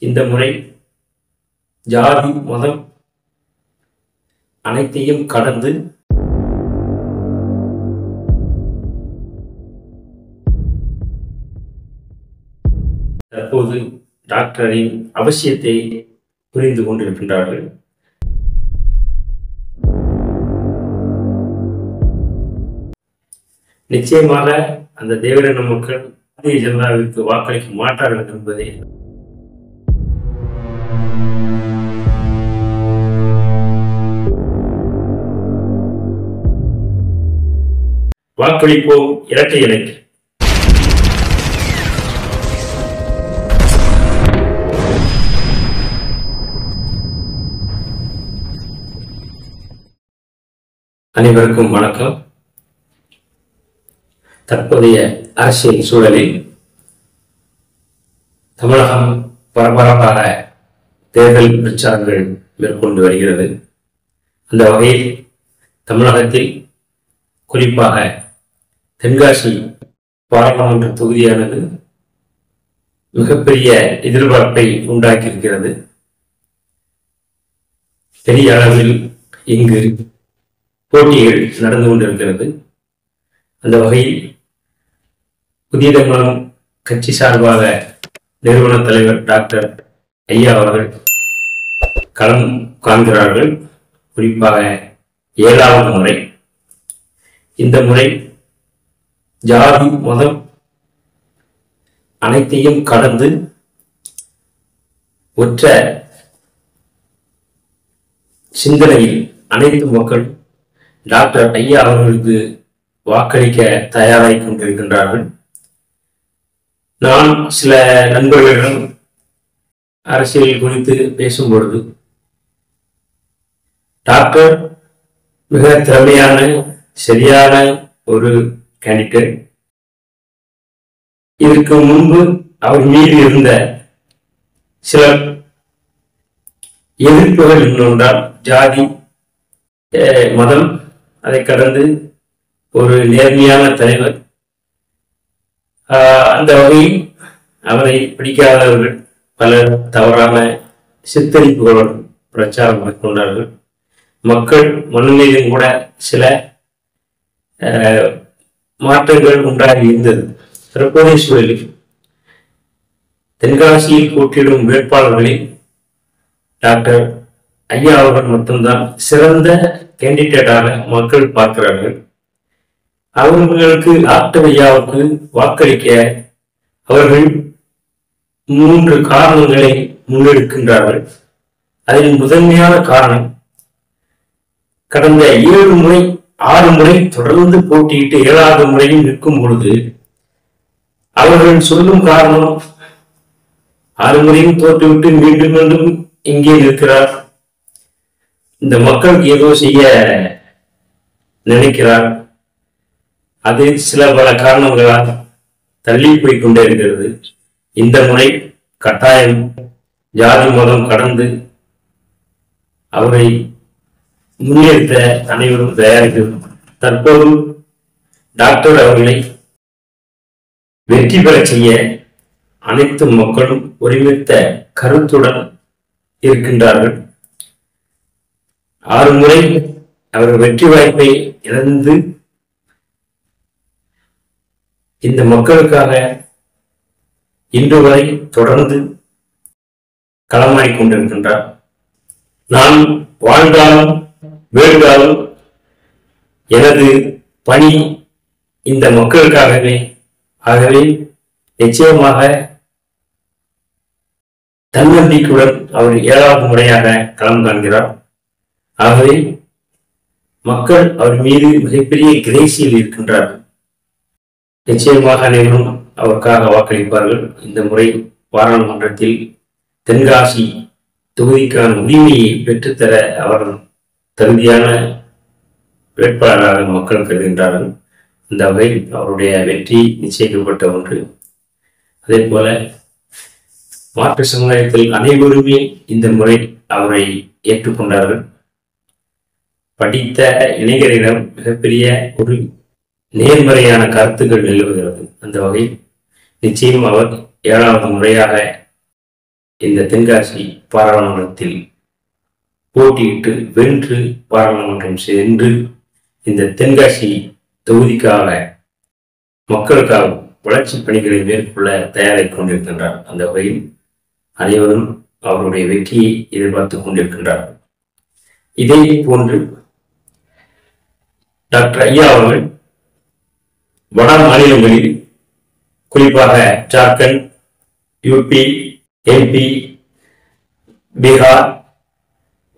இந்த முறை ஜாதி மதம் அனைத்தையும் கடந்து தற்போது டாக்டரின் அவசியத்தை புரிந்து கொண்டிருக்கின்றார்கள். நிச்சயமாக அந்த தேவரின மக்கள் பாரதிய ஜனதாவிற்கு வாக்களிக்க மாட்டார்கள் என்பதை வாக்களிப்போம் இரட்டை இலைக்கு. அனைவருக்கும் வணக்கம். தற்போதைய அரசியல் சூழலில் தமிழகம் பரபரப்பாக தேர்தல் பிரச்சாரங்கள் மேற்கொண்டு வருகிறது. அந்த வகையில் தமிழகத்தில் குறிப்பாக தென்காசி பாராளுமன்ற தொகுதியானது மிகப்பெரிய எதிர்பார்ப்பை உண்டாக்கியிருக்கிறது. பெரிய அளவில் இங்கு போட்டிகள் நடந்து கொண்டிருக்கிறது. அந்த வகையில் புதிய தமிழகம் கட்சி சார்பாக நிறுவன தலைவர் டாக்டர் ஐயா அவர்கள் களம் காண்கிறார்கள். குறிப்பாக 7வது முறை. இந்த முறை ஜாதி மதம் அனைத்தையும் கடந்து ஒற்ற சிந்தனையில் அனைத்து மக்கள் டாக்டர் ஐயா அவர்களுக்கு வாக்களிக்க தயாராகி கொண்டிருக்கின்றார்கள். நான் சில நண்பர்களிடம் அரசியல் குறித்து பேசும் பொழுது டாக்டர் மிக திறமையான சரியான ஒரு கேண்டிடேட். இதற்கு முன்பு அவர் மீது இருந்த சில எதிர்ப்புகள் என்னவென்றால் ஜாதி மதம் அதை கடந்து ஒரு நேர்மையான தலைவர். அந்த வகையில் அவரை பிடிக்காதவர்கள் பலர் தவறான சித்தரிப்புகளுடன் பிரச்சாரம் மேற்கொண்டார்கள். மக்கள் மனநிலையிலும் கூட சில மாற்றங்கள் உண்டாகி இருந்தது. தற்போதைய சூழலில் தென்காசியில் போட்டியிடும் வேட்பாளர்களில் டாக்டர் ஐயா அவர்கள் மட்டும்தான் சிறந்த கேண்டிடேட்டாக மக்கள் பார்க்கிறார்கள். அவர்களுக்கு டாக்டர் ஐயாவுக்கு வாக்களிக்க அவர்கள் 3 காரணங்களை முன்னெடுக்கின்றார்கள். அதில் முதன்மையான காரணம், கடந்த 7 முறை 6 முறை தொடர்ந்து போட்டியிட்டு 7வது முறையும் நிற்கும் பொழுது அவர்கள் சொல்லும் காரணம், 6 முறையும் தோற்றுவிட்டு மீண்டும் மீண்டும் இங்கே நிற்கிறார், இந்த மக்களுக்கு ஏதோ செய்ய நினைக்கிறார், அது சில பல காரணங்களால் தள்ளி போய்கொண்டே இருக்கிறது. இந்த முறை கட்டாயம் ஜாதி மதம் கடந்து அவரை முன்னெடுத்த அனைவரும் தயாரிக்கிறோம். தற்போது டாக்டர் அவர்களை வெற்றி பெற செய்ய அனைத்து மக்களும் ஒருமித்த கருத்துடன் இருக்கின்றார்கள். 6 முறை அவர் வெற்றி வாய்ப்பை இழந்து இந்த மக்களுக்காக இன்று வரை தொடர்ந்து களமாடிக் கொண்டிருக்கின்றார். நான் வாழ்ந்தாலும் வேண்டாலும் எனது பணி இந்த மக்களுக்காகவே. ஆகவே நிச்சயமாக தன்னம்பிக்கையுடன் அவர் 7வது முறையாக களம் காண்கிறார். ஆகவே மக்கள் அவர் மீது மிகப்பெரிய கிரேசியில் இருக்கின்றார்கள். நிச்சயமாக அனைவரும் அவருக்காக வாக்களிப்பார்கள். இந்த முறை பாராளுமன்றத்தில் தென்காசி தொகுதிக்கான உரிமையை பெற்றுத்தர அவர்கள் தகுதியான வேட்பாளராக மக்கள் கருதுகின்றார்கள். இந்த வகையில் அவருடைய வெற்றி நிச்சயிக்கப்பட்ட ஒன்று. அதே போல மாற்று சமுதாயத்தில் அனைவருமே இந்த முறை அவரை ஏற்றுக்கொண்டார்கள். படித்த இளைஞரிடம் மிகப்பெரிய ஒரு நேர்மறையான கருத்துக்கள் நிலவுகிறது. அந்த வகையில் நிச்சயம் அவர் 7வது முறையாக இந்த தென்காசி பாராளுமன்றத்தில் போட்டியிட்டு வென்று பாராளுமன்றம் சென்று இந்த தென்காசி தொகுதிக்காக மக்களுக்காக வளர்ச்சி பணிகளை மேற்கொள்ள தயாராகிக் கொண்டிருக்கின்றார். அந்த வகையில் அனைவரும் அவருடைய வெற்றியை எதிர்பார்த்துக் கொண்டிருக்கின்றார். இதே போன்று டாக்டர் ஐயா அவர்கள் வட மாநிலங்களில் குறிப்பாக ஜார்க்கண்ட், யூபி, எம்பி, பீகார்,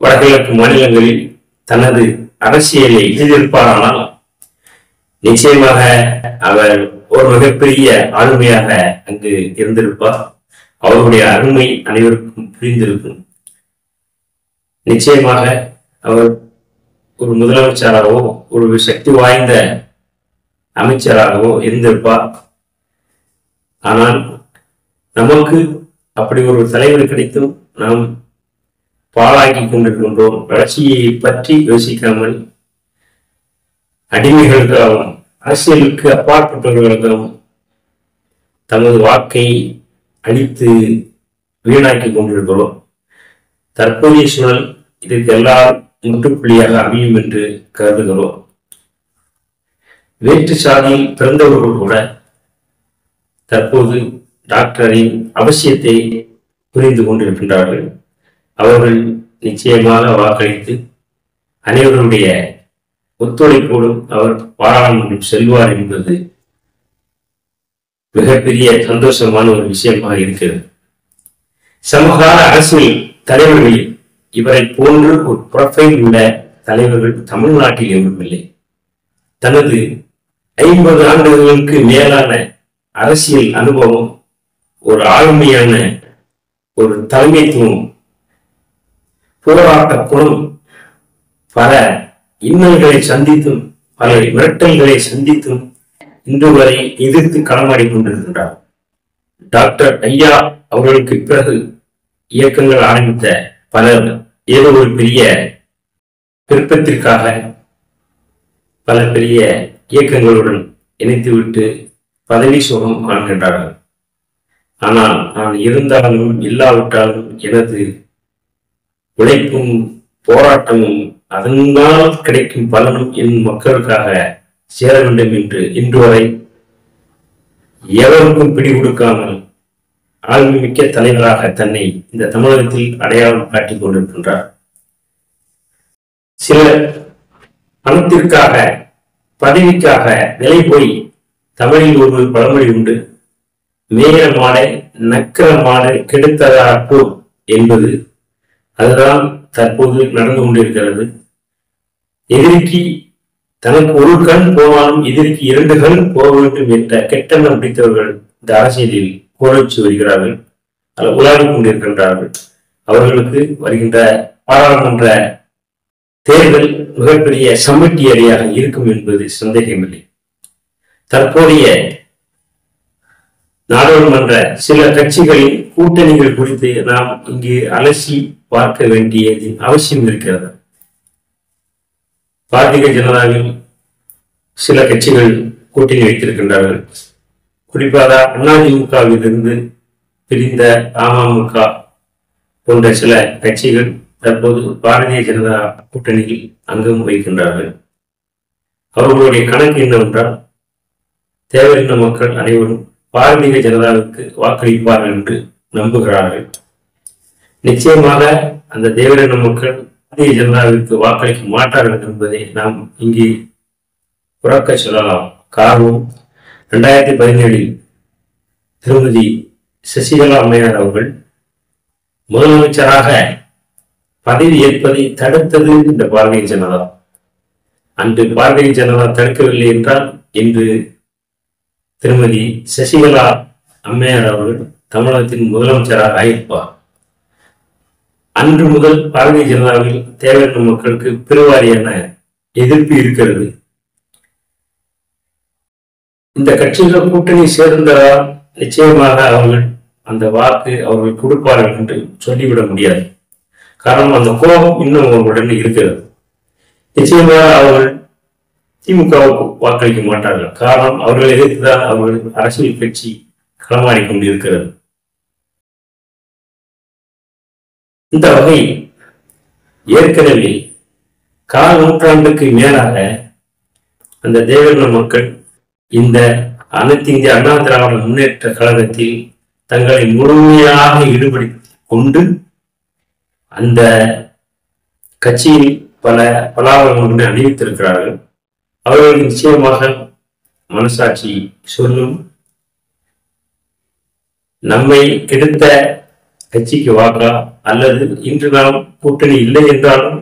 வடகிழக்கு மாநிலங்களில் தனது அரசியலை எதிர்ப்பாரானால் நிச்சயமாக அவர் ஒரு மிகப்பெரிய ஆளுமையாக அங்கு இருந்திருப்பார். அவருடைய அருமை அனைவருக்கும் புரிந்திருக்கும். நிச்சயமாக அவர் ஒரு முதலமைச்சராகவோ ஒரு சக்தி வாய்ந்த அமைச்சராகவோ இருந்திருப்பார். ஆனால் நமக்கு அப்படி ஒரு தலைவர் கிடைத்தும் நாம் பாழாக்கி கொண்டிருக்கின்றோம். வளர்ச்சியை பற்றி யோசிக்காமல் அடிமைகளுக்காகவும் அரசியலுக்கு அப்பாற்பட்டவர்களுக்காகவும் தமது வாக்கை அளித்து வீணாக்கி கொண்டிருக்கிறோம். தற்போதைய சூழல் இதற்கு எல்லாம் முற்றுப்புள்ளியாக அமையும் என்று கருதுகிறோம். வேற்று சாதியில் பிறந்தவர்கள் கூட தற்போது டாக்டரின் அவசியத்தை புரிந்து கொண்டிருக்கின்றார்கள். அவர்கள் நிச்சயமாக வாக்களித்து அனைவருடைய ஒத்துழைப்போடும் அவர் பாராளுமன்றம் செல்வார் என்பது மிகப்பெரிய சந்தோஷமான ஒரு விஷயமாக இருக்கிறது. சமகால அரசியல் தலைவர்களில் இவரை போன்று ஒரு ப்ரொஃபைல் உள்ள தலைவர்கள் தமிழ்நாட்டில் எவரும் இல்லை. தனது 50 ஆண்டுகளுக்கு மேலான அரசியல் அனுபவம், ஒரு ஆளுமையான ஒரு தலைமைத்துவம், போராட்ட குணம், பல இன்னல்களை சந்தித்தும் பல மிரட்டல்களை சந்தித்தும் இன்று வரை எதிர்த்து களமாடி கொண்டிருக்கின்றார். டாக்டர் ஐயா அவர்களுக்கு பிறகு இயக்கங்கள் ஆரம்பித்த பலர் ஏதோ ஒரு பெரிய விருப்பத்திற்காக பல பெரிய இயக்கங்களுடன் இணைத்துவிட்டு பதவி சுகம் காண்கின்றார்கள். ஆனால் நான் இருந்தாலும் இல்லாவிட்டாலும் எனது உழைப்பும் போராட்டமும் அதனால் கிடைக்கும் பலனும் என் மக்களுக்காக சேர வேண்டும் என்று இன்று வரை எவருக்கும் பிடி கொடுக்காமல் ஆளுமைமிக்க தலைவராக தன்னை இந்த தமிழகத்தில் அடையாளம் காட்டிக் கொண்டிருக்கின்றார். சிலர் பணத்திற்காக பதவிக்காக நிலை போய் தமிழில் ஒரு பழமொழி உண்டு, மேய மாடை நக்கிற மாடு கெடுத்ததாற்போ என்பது. அதுதான் தற்போது நடந்து கொண்டிருக்கிறது. எதிரிக்கு தனக்கு ஒரு கண் போனாலும் எதிரிக்கு 2 கண் போக வேண்டும் என்ற கெட்டெண்ணம் பிடித்தவர்கள் இந்த அரசியலில் கோலச்சு வருகிறார்கள், உலாவிக் கொண்டிருக்கின்றார்கள். அவர்களுக்கு வருகின்ற பாராளுமன்ற தேர்தல் மிகப்பெரிய சம்மட்டி அடியாக இருக்கும் என்பது சந்தேகமில்லை. தற்போதைய நாடாளுமன்ற சில கட்சிகளின் கூட்டணிகள் குறித்து நாம் இங்கு அலசி பார்க்க வேண்டியது அவசியம் இருக்கிறது. பாரதிய ஜனதாவில் சில கட்சிகள் கூட்டணி வைத்திருக்கின்றார்கள். குறிப்பாக அதிமுகவில் இருந்து பிரிந்த அமமுக போன்ற சில கட்சிகள் தற்போது பாரதிய ஜனதா கூட்டணியில் அங்கம் வைக்கின்றார்கள். அவர்களுடைய கணக்கு என்னவென்றால், தேவையான மக்கள் அனைவரும் பாரதிய ஜனதாவுக்கு வாக்களிப்பார்கள் என்று நம்புகிறார்கள். நிச்சயமாக அந்த தேவையான மக்கள் பாரதிய ஜனதாவிற்கு வாக்களிக்க மாட்டார்கள் என்பதை நாம் இங்கே புறக்க சொல்லலாம். காரணம், 2017 திருமதி சசிகலா அம்மையார் அவர்கள் முதலமைச்சராக பதவி ஏற்பதை தடுத்தது இந்த பாரதிய ஜனதா. அன்று பாரதிய ஜனதா தடுக்கவில்லை என்றால் இன்று திருமதி சசிகலா அம்மையார் அவர்கள் தமிழகத்தின் முதலமைச்சராக ஆயிருப்பார். அன்று முதல் பாரதிய ஜனதாவில் தேவையான மக்களுக்கு பெருவாரியான எதிர்ப்பு இருக்கிறது. இந்த கட்சிகள் கூட்டணி சேர்ந்ததால் நிச்சயமாக அவர்கள் அந்த வாக்கு அவர்கள் கொடுப்பார்கள் என்று சொல்லிவிட முடியாது. காரணம், அந்த கோபம் இன்னும் அவர்களுடன் இருக்கிறது. நிச்சயமாக அவர்கள் திமுகவுக்கு வாக்களிக்க மாட்டார்கள். காரணம், அவர்கள் எதிர்த்துதான் அவர்கள் அரசியல் கட்சி களமாடிக் கொண்டிருக்கிறது. இந்த வகை ஏற்கனவே கால் நூற்றாண்டுக்கு மேலாக அந்த தேவேந்திர மக்கள் இந்த அனைத்து இந்திய அண்ணா திராவிட முன்னேற்ற கழகத்தில் தங்களை முழுமையாக ஈடுபடுத்திக் கொண்டு அந்த கட்சியில் பல பலாபலங்களை அணிவித்திருக்கிறார்கள். அவர்கள் நிச்சயமாக மனசாட்சி சொல்லும், நம்மை கெடுத்த கட்சிக்கு வாக்கா அல்லது இன்று நாம் கூட்டணி இல்லை என்றாலும்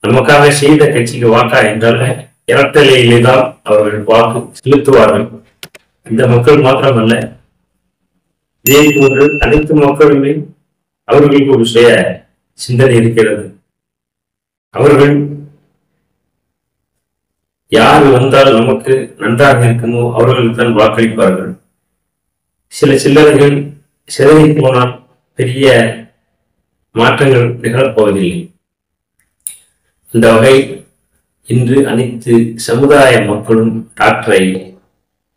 நமக்காக செய்த கட்சிக்கு வாக்கா என்றால இரட்டலையிலே தான் அவர்கள் வாக்கு செலுத்துவார்கள். இந்த மக்கள் மாத்திரமல்ல, இதே போன்று அனைத்து மக்களுமே அவர்களுக்கு ஒரு சுய சிந்தனை இருக்கிறது. அவர்கள் யார் வந்தால் நமக்கு நன்றாக இருக்குமோ அவர்களுக்கு தான் வாக்களிப்பார்கள். சில சில்லறைகள் சிதறி போனால் பெரிய மாற்றங்கள் நிகழப்போவதில்லை. இந்த வகை இன்று அனைத்து சமுதாய மக்களும் டாக்டரை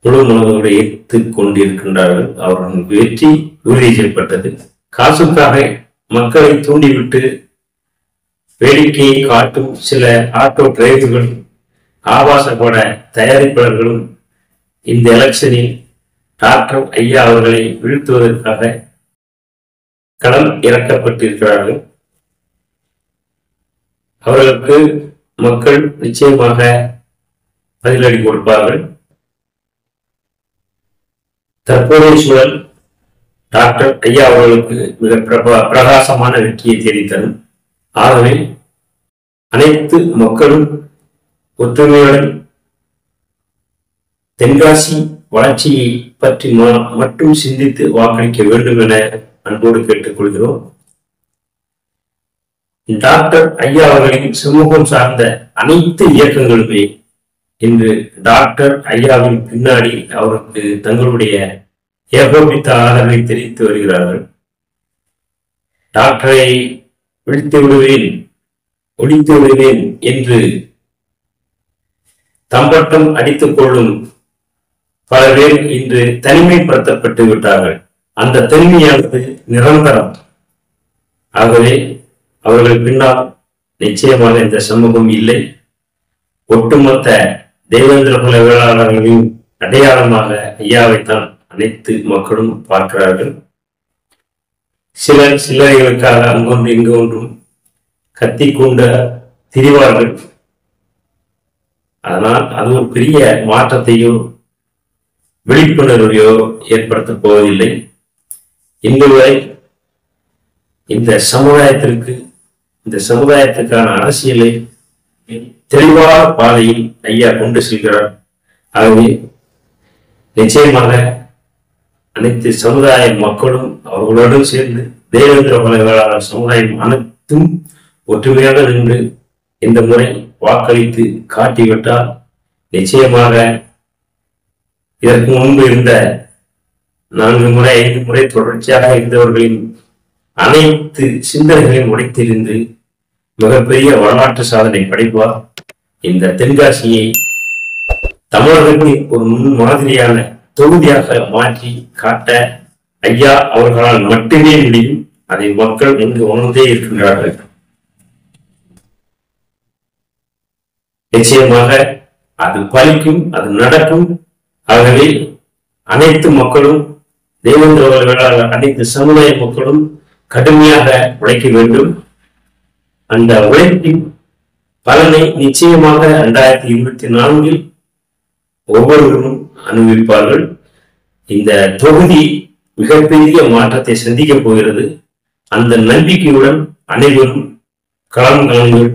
முழு மனதோடு ஏற்றுக் கொண்டிருக்கின்றார்கள். அவர்கள் வெற்றி உறுதி செய்யப்பட்டது. காசுக்காக மக்களை தூண்டிவிட்டு வேடிக்கையை காட்டும் சில ஆட்டோ டிரைவர்கள், ஆபாச பட தயாரிப்பாளர்களும் இந்த எலெக்ஷனில் டாக்டர் ஐயா அவர்களை வீழ்த்துவதற்காக களம் இறக்கப்பட்டிருக்கிறார்கள். அவர்களுக்கு மக்கள் நிச்சயமாக பதிலடி கொடுப்பார்கள். தற்போதைய சூழல் டாக்டர் ஐயா அவர்களுக்கு மிக பிரகாசமான வெற்றியை தேடித்தரும். ஆகவே அனைத்து மக்களும் ஒற்றுமையுடன் தென்காசி வளர்ச்சியை பற்றி மட்டும் சிந்தித்து வாக்களிக்க வேண்டும் என அன்போடு கேட்டுக்கொள்கிறோம். டாக்டர் ஐயா அவர்களின் சமூகம் சார்ந்த அனைத்து இயக்கங்களுமே இன்று டாக்டர் ஐயாவின் பின்னாடி அவருக்கு தங்களுடைய ஏகோபித்த ஆதரவை தெரிவித்து வருகிறார்கள். டாக்டரை விழித்து விடுவேன், ஒழித்து விடுவேன் என்று தம்பட்டம் அடித்துக் கொள்ளும் பல பேர் இன்று தனிமைப்படுத்தப்பட்டு விட்டார்கள். அந்த தனிமையானது நிரந்தரம். ஆகவே அவர்கள் பின்னால் நிச்சயமாக இந்த சமூகம் இல்லை. ஒட்டுமொத்த தேவேந்திர குல வேளாளர்களின் அடையாளமாக ஐயாவைத்தான் அனைத்து மக்களும் பார்க்கிறார்கள். சிலர் சில்லறைகளுக்காக அங்கொன்று இங்கு ஒன்றும் கத்தி கொண்ட திரிவார்கள். அதனால் அது ஒரு பெரிய மாற்றத்தையோ விழிப்புணர்வையோ ஏற்படுத்தப் போவதில்லை. இன்று வரை இந்த சமுதாயத்துக்கான அரசியலை தெளிவான பாதையில் ஐயா கொண்டு செல்கிறார். ஆகவே நிச்சயமாக அனைத்து சமுதாய மக்களும் அவர்களுடன் சேர்ந்து தேவேந்திர குல வேளாளர் சமுதாயம் அனைத்தும் ஒற்றுமையாக நின்று இந்த முறை வாக்களித்து காட்டிவிட்டால் நிச்சயமாக இதற்கு முன்பு இருந்த 4 முறை 5 முறை தொடர்ச்சியாக இருந்தவர்களின் அனைத்து சிந்தனைகளையும் உடைத்திருந்து மிகப்பெரிய வரலாற்று சாதனை படைப்பார். இந்த தென்காசியை தமிழகத்தின் ஒரு முன் மாதிரியான தொகுதியாக மாற்றி காட்ட ஐயா அவர்களால் மட்டுமே முடியும். அதை மக்கள் இங்கு உணர்ந்தே இருக்கின்றார்கள். நிச்சயமாக அது பலிக்கும், அது நடக்கும். ஆகவே அனைத்து மக்களும் தேவேந்திர குல வேளாளர் அனைத்து சமுதாய மக்களும் கடுமையாக உழைக்க வேண்டும். அந்த உழைப்பின் பலனை நிச்சயமாக 2024 ஒவ்வொருவரும் அனுபவிப்பார்கள். இந்த தொகுதி மிகப்பெரிய மாற்றத்தை சந்திக்கப் போகிறது. அந்த நம்பிக்கையுடன் அனைவரும் களம் காணுங்கள்.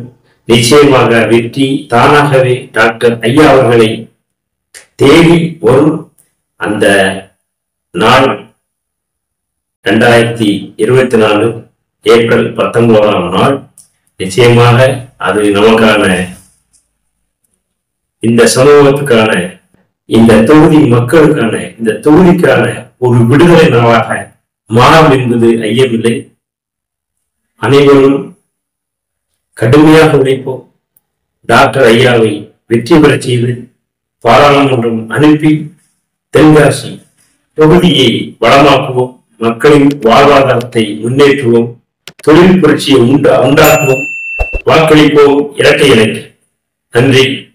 நிச்சயமாக வெற்றி தானாகவே டாக்டர் ஐயா அவர்களை தேடி வரும். அந்த நாள் 2024 ஏப்ரல் 19ஆம் நாள். நிச்சயமாக அது நமக்கான, இந்த சமூகத்துக்கான, இந்த தொகுதி மக்களுக்கான, இந்த தொகுதிக்கான ஒரு விடுதலை நாளாக மாறும் என்பது ஐயமில்லை. அனைவரும் கடுமையாக உழைப்போம். டாக்டர் ஐயாவை வெற்றி பெறச் செய்து பாராளுமன்றம் அனுப்பி தென்காசி தொகுதியை வளமாக்குவோம். மக்களின் வாழ்வாதாரத்தை முன்னேற்றுவோம். தொழில் புரட்சியை உண்டாக்குவோம், வாக்களிப்போம் இரட்டை இலைக்கு. நன்றி.